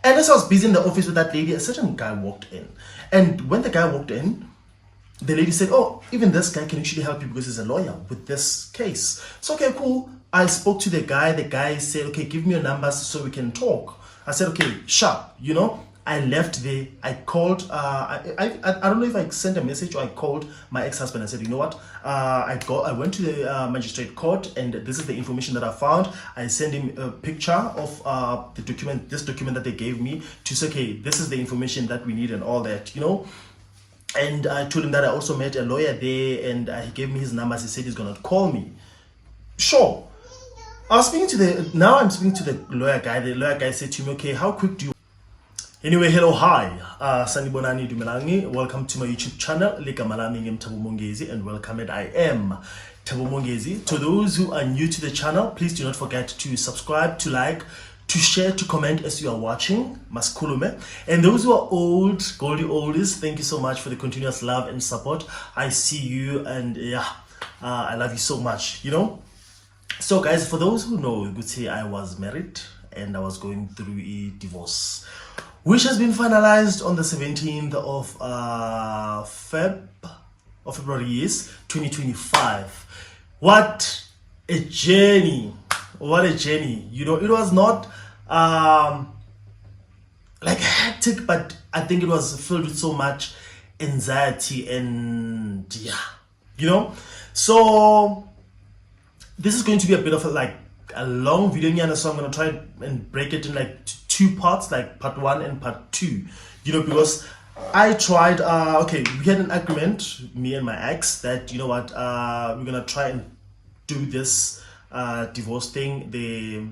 And as I was busy in the office with that lady, a certain guy walked in. And when the guy walked in, the lady said, oh, even this guy can actually help you because he's a lawyer with this case. So, okay, cool. I spoke to the guy. The guy said, okay, give me your numbers so we can talk. I said, okay, sharp, you know. I left there. I called. I don't know if I sent a message or I called my ex-husband. I said, you know what? I went to the magistrate court, and this is the information that I found. I sent him a picture of the document, this document that they gave me, to say, okay, this is the information that we need and all that, you know. And I told him that I also met a lawyer there, and he gave me his numbers. He said he's gonna call me. Sure. I'm speaking to the lawyer guy. The lawyer guy said to me, okay, how quick do you? Anyway, hello, hi. Sanibonani Dumelangi. Welcome to my YouTube channel. Likamalami ngem Thabo Mongezi, and welcome. And I am Thabo Mongezi. To those who are new to the channel, please do not forget to subscribe, to like, to share, to comment as you are watching. Maskulume. And those who are old, Goldie oldies, thank you so much for the continuous love and support. I see you, and yeah, I love you so much, you know. So guys, for those who know, you could say I was married and I was going through a divorce, which has been finalized on the 17th of February, yes, 2025. What a journey! What a journey! You know, it was not like hectic, but I think it was filled with so much anxiety and yeah, you know. So this is going to be a bit of a long video, so I'm gonna try and break it in like two parts, like part 1 and part 2, you know, because I tried, okay, we had an agreement, me and my ex, that, you know what, we're gonna try and do this divorce thing. The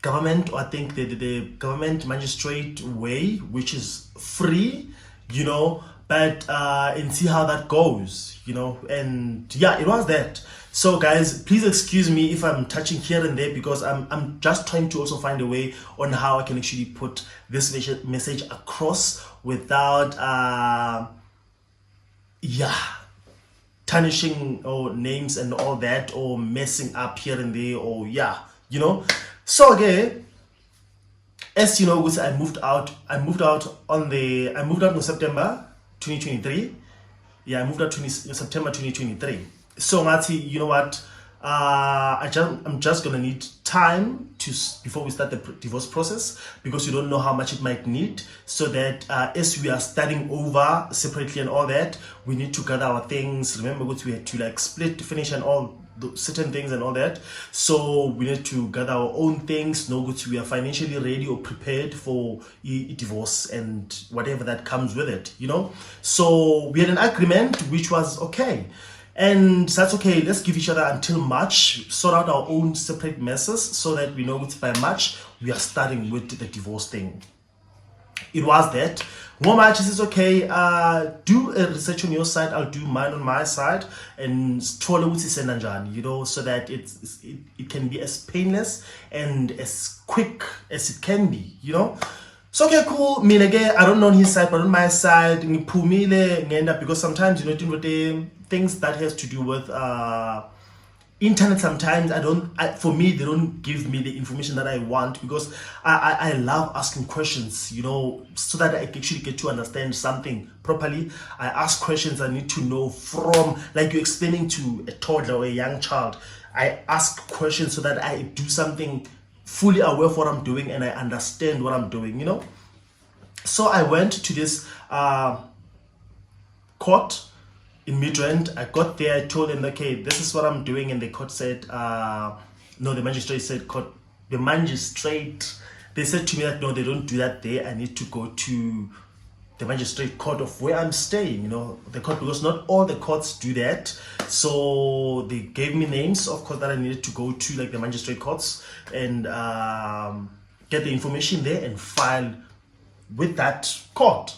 government, or I think the government magistrate way, which is free, you know, but and see how that goes, you know. And yeah, it was that. So guys, please excuse me if I'm touching here and there, because I'm just trying to also find a way on how I can actually put this message across without yeah, tarnishing or names and all that, or messing up here and there, or yeah, you know. So again, as you know, I moved out in September 2023. Yeah, I moved out in September 2023. So Mati, you know what, I'm just gonna need time before we start the divorce process, because you don't know how much it might need, so that as we are starting over separately and all that, we need to gather our things. Remember what we had to like split, finish and all certain things and all that. So we need to gather our own things, know that we are financially ready or prepared for a divorce and whatever that comes with it, you know. So we had an agreement which was okay. And that's okay, let's give each other until March, sort out our own separate messes, so that we know that by March, we are starting with the divorce thing. It was that. More March is okay, do a research on your side, I'll do mine on my side, and you know, so that it can be as painless and as quick as it can be, you know. So okay, cool. Me again, I don't know on his side, but on my side, because sometimes, you know, with the things that has to do with internet, sometimes for me, they don't give me the information that I want, because I love asking questions, you know, so that I actually get to understand something properly. I ask questions I need to know from, like you're explaining to a toddler or a young child. I ask questions so that I do something fully aware of what I'm doing and I understand what I'm doing, you know. So I went to this court in Midrand. I got there, I told them, okay, this is what I'm doing, and the court said, no, the magistrate said, they said to me that no, they don't do that there. I need to go to the magistrate court of where I'm staying, you know, the court, because not all the courts do that. So they gave me names of course that I needed to go to, like the magistrate courts, and get the information there and file with that court.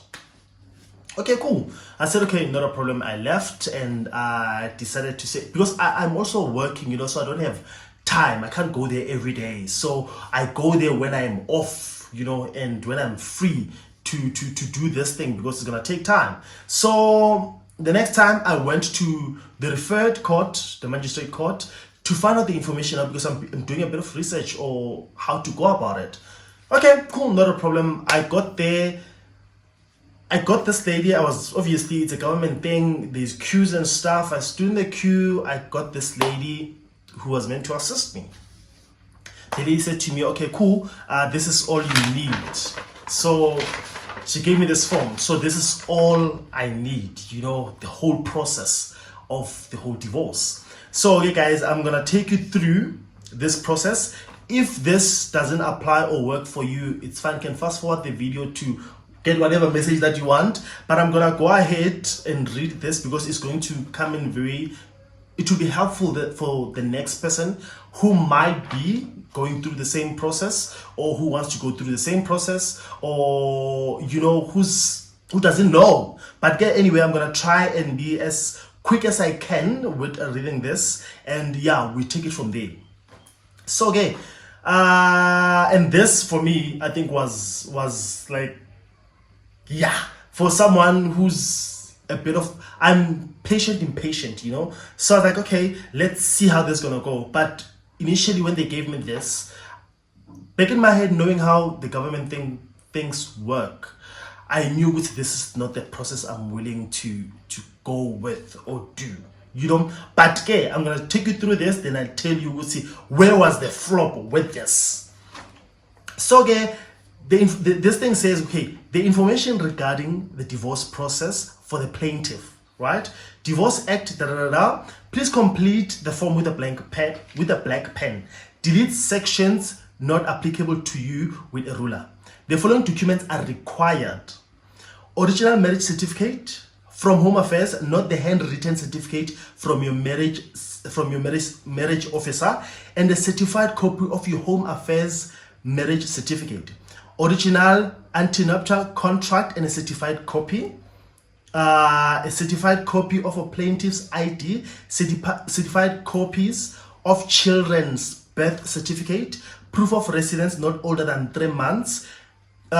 Okay, cool. I said, okay, not a problem. I left, and I decided to say, because I'm also working, you know, so I don't have time. I can't go there every day. So I go there when I'm off, you know, and when I'm free to do this thing, because it's gonna take time. So the next time I went to the referred court, the magistrate court, to find out the information out, because I'm doing a bit of research or how to go about it. Okay, cool, not a problem. I got there. I got this lady. I was obviously, it's a government thing. There's queues and stuff. I stood in the queue. I got this lady who was meant to assist me. The lady said to me, okay, cool, this is all you need. So she gave me this form. So this is all I need, you know, the whole process of the whole divorce. So, okay, guys, I'm going to take you through this process. If this doesn't apply or work for you, it's fine. You can fast forward the video to get whatever message that you want. But I'm going to go ahead and read this because it's going to come in it will be helpful for the next person who might be going through the same process, or who wants to go through the same process, or you know, who doesn't know. But anyway, I'm gonna try and be as quick as I can with reading this, and yeah, we take it from there. So okay, and this for me, I think was like, yeah, for someone who's a bit of, I'm impatient, you know. So I was like, okay, let's see how this is gonna go. But initially, when they gave me this, back in my head, knowing how the government things work, I knew this is not the process I'm willing to go with or do, you know. But okay, I'm gonna take you through this, then I'll tell you, we'll see where was the flop with this. So okay, this thing says, okay, the information regarding the divorce process for the plaintiff, right? Divorce Act, please complete the form with a blank pen. Delete sections not applicable to you with a ruler. The following documents are required: original marriage certificate from Home Affairs, not the handwritten certificate from your marriage officer, and a certified copy of your Home Affairs marriage certificate. Original antenuptial contract and a certified copy. A certified copy of a plaintiff's ID, certified copies of children's birth certificate, proof of residence not older than 3 months. We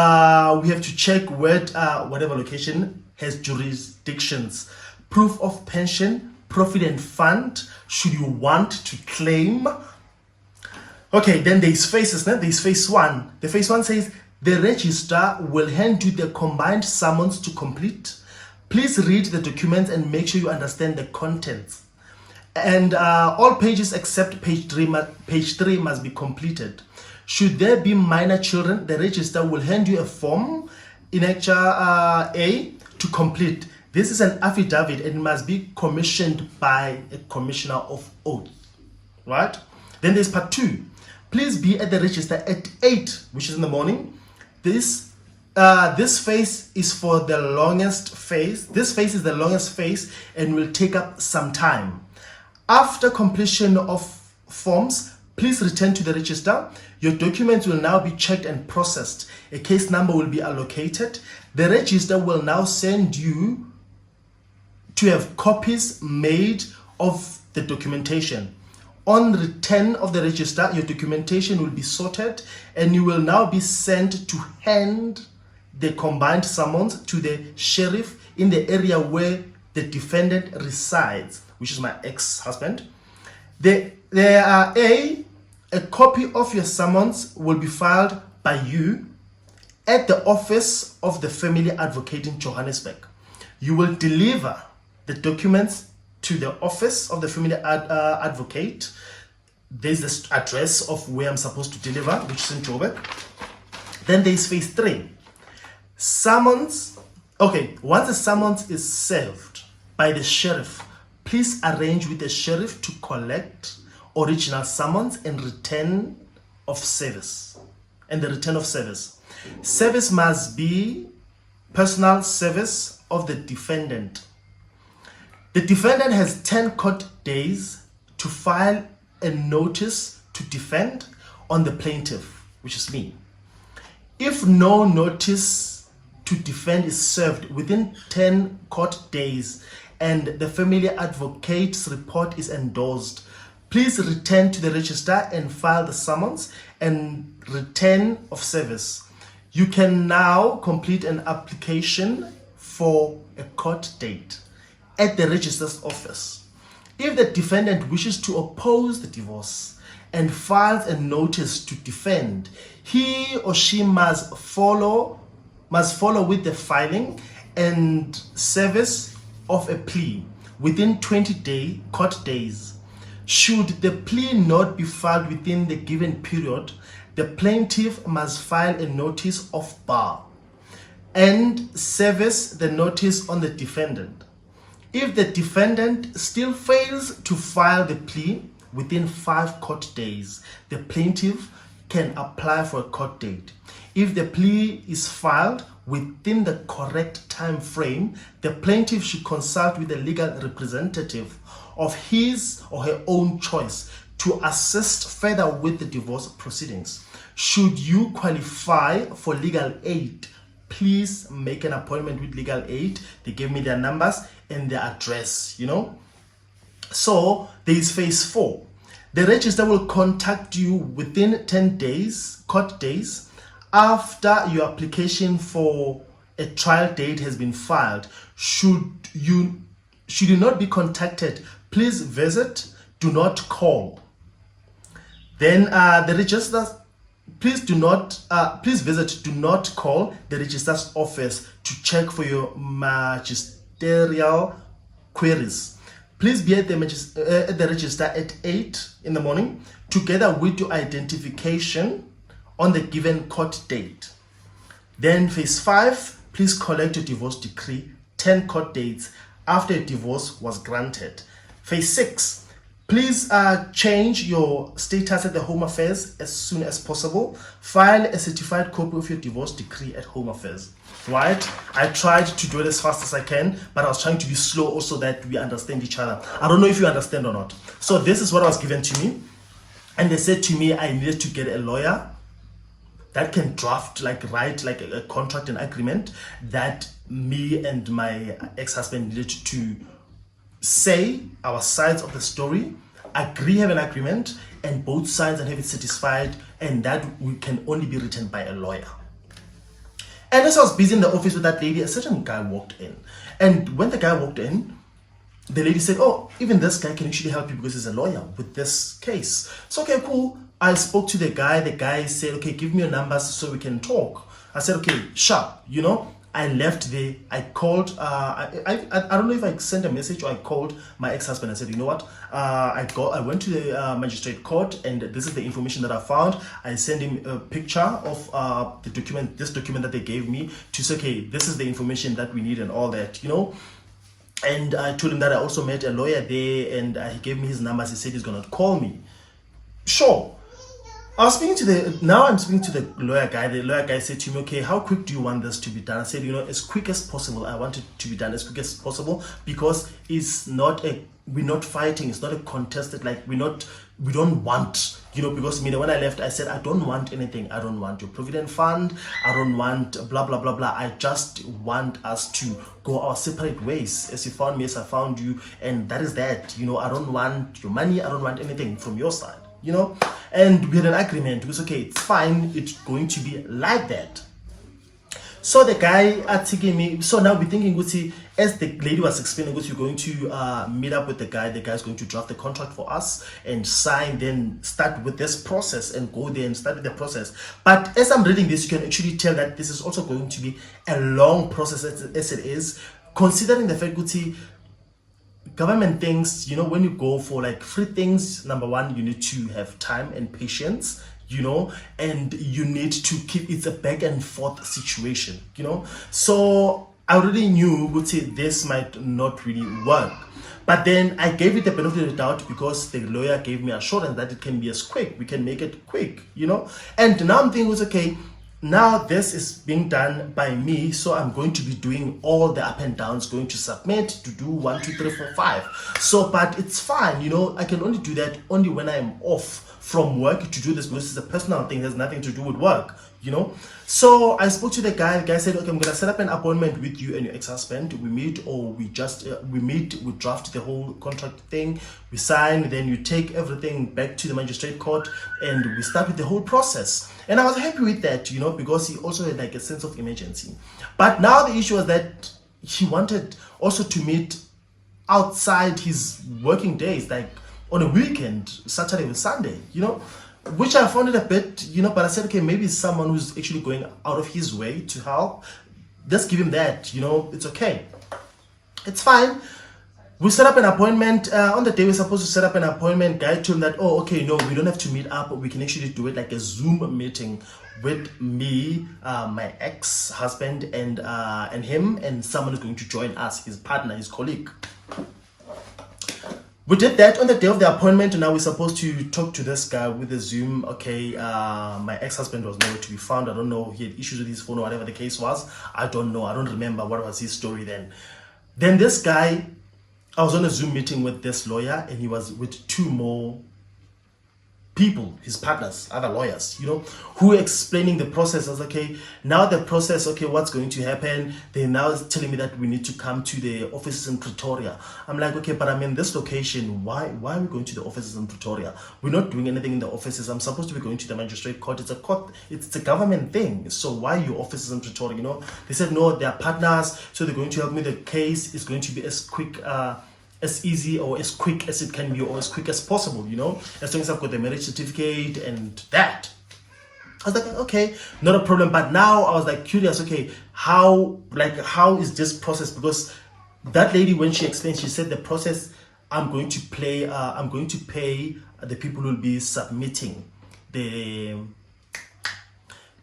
have to check whatever location has jurisdictions. Proof of pension, provident fund, should you want to claim. Okay, then there's phases. There's phase one. The phase one says the registrar will hand you the combined summons to complete. Please read the documents and make sure you understand the contents. And all pages except page 3 must be completed. Should there be minor children, the registrar will hand you a form in Annexure A to complete. This is an affidavit and it must be commissioned by a commissioner of oath, right? Then there's part 2. Please be at the register at 8, which is in the morning. This phase is for the longest phase. This phase is the longest phase and will take up some time. After completion of forms, please return to the register. Your documents will now be checked and processed. A case number will be allocated. The register will now send you to have copies made of the documentation. On return of the register, your documentation will be sorted and you will now be sent to hand the combined summons to the sheriff in the area where the defendant resides, which is my ex-husband. A copy of your summons will be filed by you at the office of the family advocate in Johannesburg. You will deliver the documents to the office of the family advocate. There's the address of where I'm supposed to deliver, which is in Joburg. Then there's phase 3. Summons. Okay, once a summons is served by the sheriff, please arrange with the sheriff to collect original summons and return of service. And the return of service. Service must be personal service of the defendant. The defendant has 10 court days to file a notice to defend on the plaintiff, which is me. If no notice to defend is served within 10 court days and the family advocate's report is endorsed, please return to the register and file the summons and return of service. You can now complete an application for a court date at the registrar's office. If the defendant wishes to oppose the divorce and files a notice to defend, he or she must follow with the filing and service of a plea within 20 court days. Should the plea not be filed within the given period, the plaintiff must file a notice of bar and service the notice on the defendant. If the defendant still fails to file the plea within 5 court days, the plaintiff can apply for a court date. If the plea is filed within the correct time frame, the plaintiff should consult with a legal representative of his or her own choice to assist further with the divorce proceedings. Should you qualify for legal aid, please make an appointment with legal aid. They gave me their numbers and their address, So there is phase 4. The registrar will contact you within 10 days, court days, after your application for a trial date has been filed. Should you not be contacted, please visit, do not call. Then the registrar, please visit, do not call the registrar's office to check for your magisterial queries. Please be at the register at 8 in the morning, together with your identification on the given court date. Then phase 5, please collect your divorce decree 10 court dates after a divorce was granted. Phase 6, please change your status at the Home Affairs as soon as possible. File a certified copy of your divorce decree at Home Affairs. Right? I tried to do it as fast as I can, but I was trying to be slow also that we understand each other. I don't know if you understand or not. So this is what was given to me. And they said to me I needed to get a lawyer that can write a contract and agreement that me and my ex-husband needed to say our sides of the story, have an agreement, and both sides and have it satisfied, and that can only be written by a lawyer. And as I was busy in the office with that lady, a certain guy walked in. And when the guy walked in, the lady said, oh, even this guy can actually help you because he's a lawyer with this case. So, okay, cool. I spoke to the guy. The guy said, okay, give me your numbers so we can talk. I said, okay, sure. I left there. I called. I don't know if I sent a message or I called my ex-husband. I said, you know what? I went to the magistrate court, and this is the information that I found. I sent him a picture of this document that they gave me to say, okay, this is the information that we need and all that, And I told him that I also met a lawyer there, and he gave me his numbers. He said he's gonna call me. Sure. I'm speaking to the lawyer guy. The lawyer guy said to me, okay, how quick do you want this to be done? I said, as quick as possible. I want it to be done as quick as possible because we're not fighting. It's not a contested, we don't want, because when I left, I said, I don't want anything. I don't want your provident fund. I don't want blah, blah, blah, blah. I just want us to go our separate ways. As you found me, as I found you. And that is that, I don't want your money. I don't want anything from your side. And we had an agreement. It was okay, it's fine, it's going to be like that. So the guy taking me, so now we're thinking, as the lady was explaining, we're going to meet up with the guy's going to draft the contract for us and sign, then start with this process and go there and start with the process. But as I'm reading this, you can actually tell that this is also going to be a long process as it is, considering the fact that government things, when you go for free things, number one, you need to have time and patience, and you need to keep, it's a back and forth situation, So I already knew, this might not really work. But then I gave it the benefit of the doubt because the lawyer gave me assurance that it can be as quick. We can make it quick, And now I'm thinking, okay, now this is being done by me, so I'm going to be doing all the up and downs, going to submit, to do 1, 2, 3, 4, 5. So, but it's fine, I can only do that only when I'm off from work to do this because it's a personal thing. There's nothing to do with work, So I spoke to the guy. The guy said, okay, I'm going to set up an appointment with you and your ex-husband. We meet, or we draft the whole contract thing, we sign, then you take everything back to the magistrate court and we start with the whole process. And I was happy with that, because he also had a sense of emergency. But now the issue was that he wanted also to meet outside his working days, on a weekend, Saturday and Sunday, which I found it a bit, but I said, okay, maybe it's someone who's actually going out of his way to help. Just give him that, it's okay. It's fine. We set up an appointment. On the day we're supposed to set up an appointment, guy told him that, oh, okay, no, we don't have to meet up. We can actually do it like a Zoom meeting with me, my ex-husband, and him, and someone is going to join us, his partner, his colleague. We did that on the day of the appointment, and now we're supposed to talk to this guy with the Zoom. Okay, my ex-husband was nowhere to be found. I don't know, he had issues with his phone or whatever the case was. I don't know. I don't remember what was his story then. Then this guy, I was on a Zoom meeting with this lawyer, and he was with two more people, his partners, other lawyers, who were explaining the process. I was like, okay, now the process, okay, what's going to happen? They're now telling me that we need to come to the offices in Pretoria. I'm like, okay, but I'm in this location. Why are we going to the offices in Pretoria? We're not doing anything in the offices. I'm supposed to be going to the magistrate court. It's a court, it's a government thing. So why are your offices in Pretoria? They said, no, they're partners, so they're going to help me. The case is going to be as quick, as easy or as quick as it can be, or as quick as possible, as long as I've got the marriage certificate and that. I was like, okay, not a problem. But now I was like curious, okay, how is this process? Because that lady, when she explained, she said the process, I'm going to pay the people who will be submitting the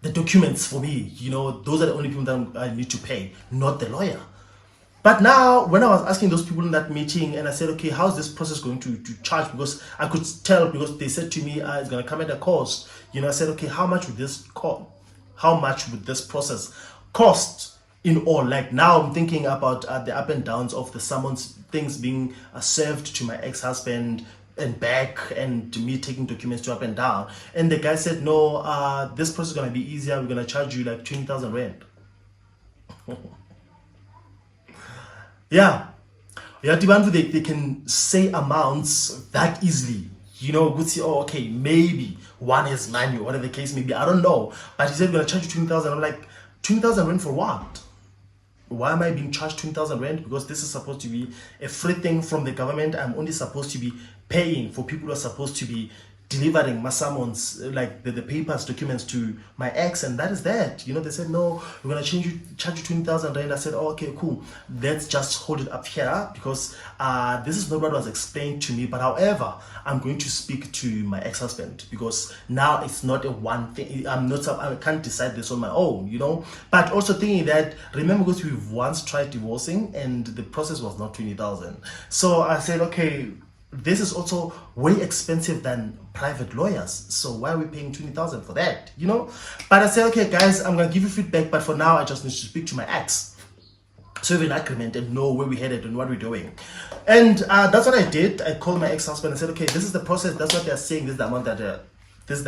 documents for me. Those are the only people that I need to pay, not the lawyer. But now, when I was asking those people in that meeting, and I said, okay, how's this process going to charge? Because I could tell, because they said to me, it's going to come at a cost. I said, okay, how much would this cost? How much would this process cost in all? Like now I'm thinking about the up and downs of the summons, things being served to my ex-husband and back, and to me taking documents to up and down. And the guy said, no, this process is going to be easier. We're going to charge you like 20,000 rand. Yeah, they can say amounts that easily. Would say, oh, okay, maybe one has money, or whatever the case may be. I don't know. But he said, we're going to charge you 20,000. I'm like, 20,000 rand for what? Why am I being charged 20,000 rand? Because this is supposed to be a free thing from the government. I'm only supposed to be paying for people who are supposed to be delivering my summons, like the papers, documents to my ex, and that is that. They said, no, we're gonna charge you 20,000 rand. I said, oh, okay, cool. Let's just hold it up here, because this is not what was explained to me. But however, I'm going to speak to my ex-husband, because now it's not a one thing. I can't decide this on my own, But also thinking that, remember, because we've once tried divorcing, and the process was not 20,000. So I said, okay, this is also way expensive than private lawyers, so why are we paying 20,000 for that? But I said, okay, guys, I'm gonna give you feedback, but for now I just need to speak to my ex, so we have an agreement and know where we headed and what we're doing. And that's what I did. I called my ex-husband and said, okay, this is the process, that's what they're saying, this is the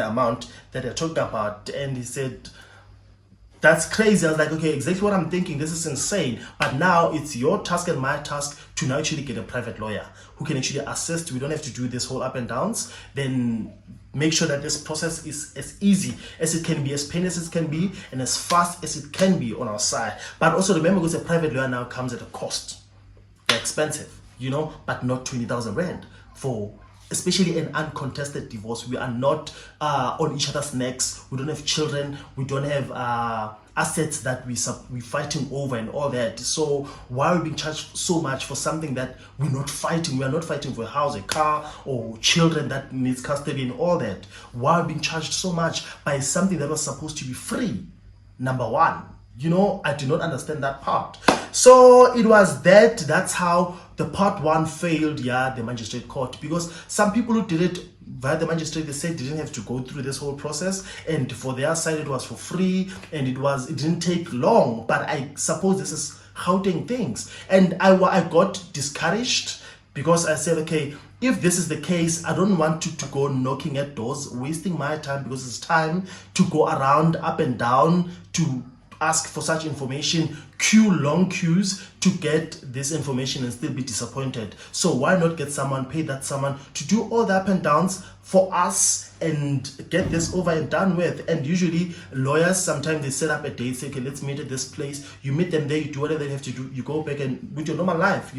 amount that they're talking about. And he said, that's crazy. I was like, okay, exactly what I'm thinking. This is insane. But now it's your task and my task to now actually get a private lawyer who can actually assist. We don't have to do this whole up and downs. Then make sure that this process is as easy as it can be, as painless as it can be, and as fast as it can be on our side. But also remember, because a private lawyer now comes at a cost. They're expensive, but not 20,000 rand for, especially an uncontested divorce. We are not on each other's necks. We don't have children. We don't have assets that we're fighting over and all that. So why are we being charged so much for something that we're not fighting? We are not fighting for a house, a car, or children that needs custody and all that. Why are we being charged so much by something that was supposed to be free? Number one. I do not understand that part. So it was that's how the part one failed, the magistrate court, because some people who did it via the magistrate, they said they didn't have to go through this whole process, and for their side it was for free, and it didn't take long. But I suppose this is Gauteng things, and I got discouraged, because I said, okay, if this is the case, I don't want to go knocking at doors, wasting my time, because it's time to go around up and down to ask for such information, long queues to get this information and still be disappointed. So why not get someone, pay that someone to do all the up and downs for us and get this over and done with? And usually lawyers, sometimes they set up a date, say, okay, let's meet at this place. You meet them there, you do whatever they have to do, you go back and with your normal life,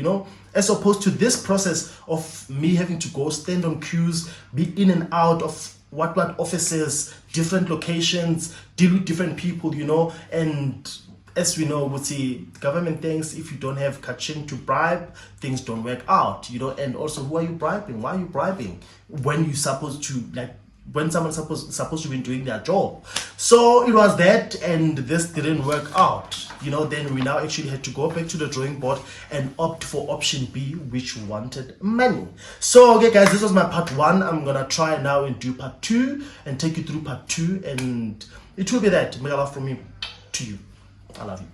as opposed to this process of me having to go stand on queues, be in and out of what offices, different locations, deal with different people, you know. And as we know, with the government things, if you don't have kaching to bribe, things don't work out, you know. And also, who are you bribing? Why are you bribing when you're supposed to, like, when someone's supposed to be doing their job? So it was that, and this didn't work out, you know. Then we now actually had to go back to the drawing board and opt for option B, which wanted money. So okay guys, this was my part 1. I'm gonna try now and do part 2 and take you through part 2, and it will be that. Make a love from me to you. I love you.